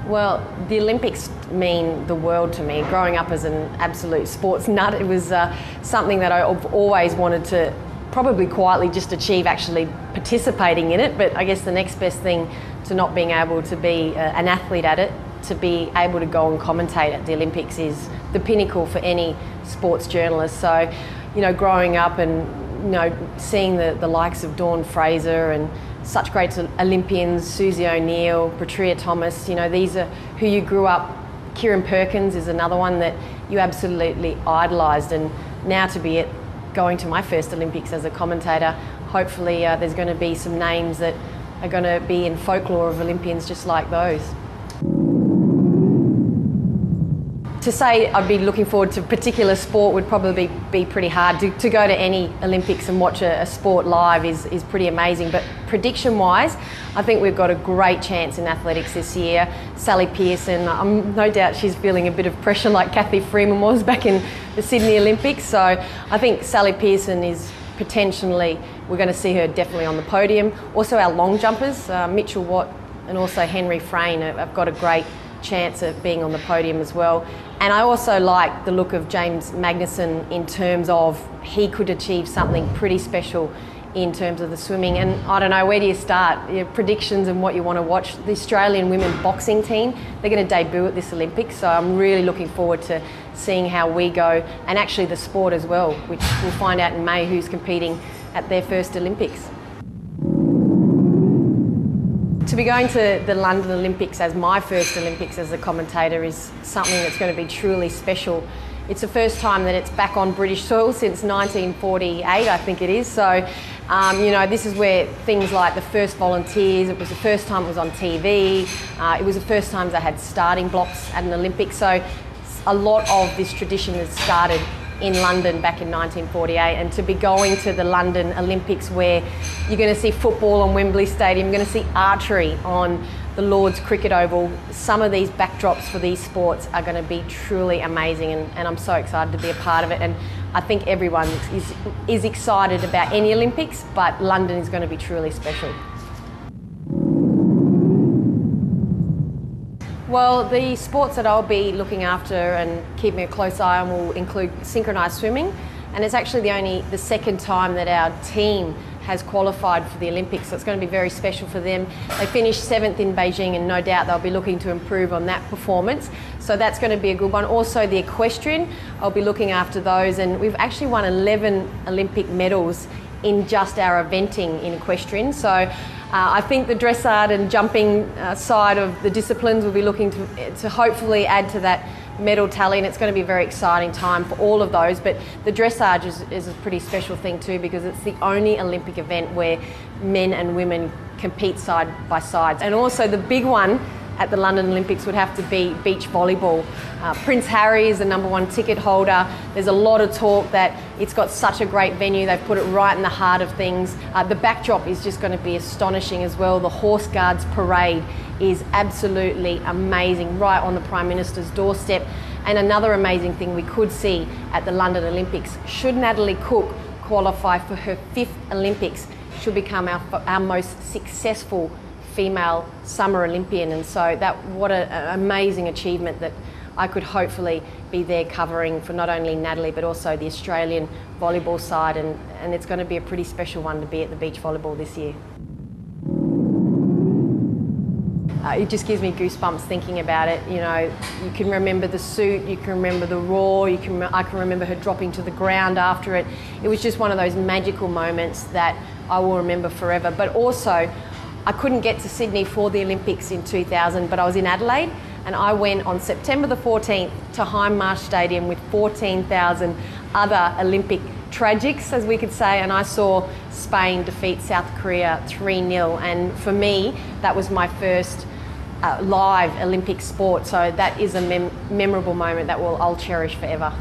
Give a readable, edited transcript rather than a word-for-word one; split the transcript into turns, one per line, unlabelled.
Well, the Olympics mean the world to me. Growing up as an absolute sports nut, it was something that I've always wanted to probably quietly just achieve, actually participating in it. But I guess the next best thing to not being able to be an athlete at it, to be able to go and commentate at the Olympics, is the pinnacle for any sports journalist. So, you know, growing up and, you know, seeing the likes of Dawn Fraser and such great Olympians, Susie O'Neill, Petria Thomas, you know, these are who you grew up. Kieran Perkins is another one that you absolutely idolised, and now to be going to my first Olympics as a commentator, hopefully there's going to be some names that are going to be in folklore of Olympians just like those. To say I'd be looking forward to a particular sport would probably be pretty hard. To go to any Olympics and watch a sport live is pretty amazing. But prediction-wise, I think we've got a great chance in athletics this year. Sally Pearson, no doubt she's feeling a bit of pressure like Kathy Freeman was back in the Sydney Olympics. So I think Sally Pearson is potentially, we're going to see her definitely on the podium. Also our long jumpers, Mitchell Watt and also Henry Frayne have got a great chance of being on the podium as well. And I also like the look of James Magnussen in terms of he could achieve something pretty special in terms of the swimming. And I don't know, where do you start? Your predictions and what you want to watch. The Australian women boxing team, they're going to debut at this Olympics, so I'm really looking forward to seeing how we go, and actually the sport as well, which we'll find out in May who's competing at their first Olympics. To be going to the London Olympics as my first Olympics as a commentator is something that's going to be truly special. It's the first time that it's back on British soil since 1948, I think it is. So, you know, this is where things like the first volunteers, it was the first time it was on TV, it was the first time they had starting blocks at an Olympics. So a lot of this tradition has started in London back in 1948, and to be going to the London Olympics where you're going to see football on Wembley Stadium, you're going to see archery on the Lord's Cricket Oval. Some of these backdrops for these sports are going to be truly amazing, and I'm so excited to be a part of it. And I think everyone is excited about any Olympics, but London is going to be truly special. Well, the sports that I'll be looking after and keeping a close eye on will include synchronised swimming, and it's actually the second time that our team has qualified for the Olympics, so it's going to be very special for them. They finished 7th in Beijing, and no doubt they'll be looking to improve on that performance, so that's going to be a good one. Also the equestrian, I'll be looking after those, and we've actually won 11 Olympic medals in just our eventing in equestrian. So I think the dressage and jumping side of the disciplines will be looking to hopefully add to that medal tally, and it's going to be a very exciting time for all of those. But the dressage is a pretty special thing too, because it's the only Olympic event where men and women compete side by side. And also the big one at the London Olympics would have to be beach volleyball. Prince Harry is the #1 ticket holder. There's a lot of talk that it's got such a great venue. They've put it right in the heart of things. The backdrop is just going to be astonishing as well. The Horse Guards parade is absolutely amazing, right on the Prime Minister's doorstep. And another amazing thing we could see at the London Olympics, should Natalie Cook qualify for her 5th Olympics, she'll become our most successful female summer Olympian, and so what an amazing achievement that I could hopefully be there covering for not only Natalie but also the Australian volleyball side, and it's going to be a pretty special one to be at the beach volleyball this year. It just gives me goosebumps thinking about it. You know, you can remember the suit, you can remember the roar, I can remember her dropping to the ground after it. It was just one of those magical moments that I will remember forever. But also, I couldn't get to Sydney for the Olympics in 2000, but I was in Adelaide, and I went on September the 14th to Hindmarsh Stadium with 14,000 other Olympic tragics, as we could say, and I saw Spain defeat South Korea 3-0, and for me, that was my first live Olympic sport, so that is a memorable moment that I'll cherish forever.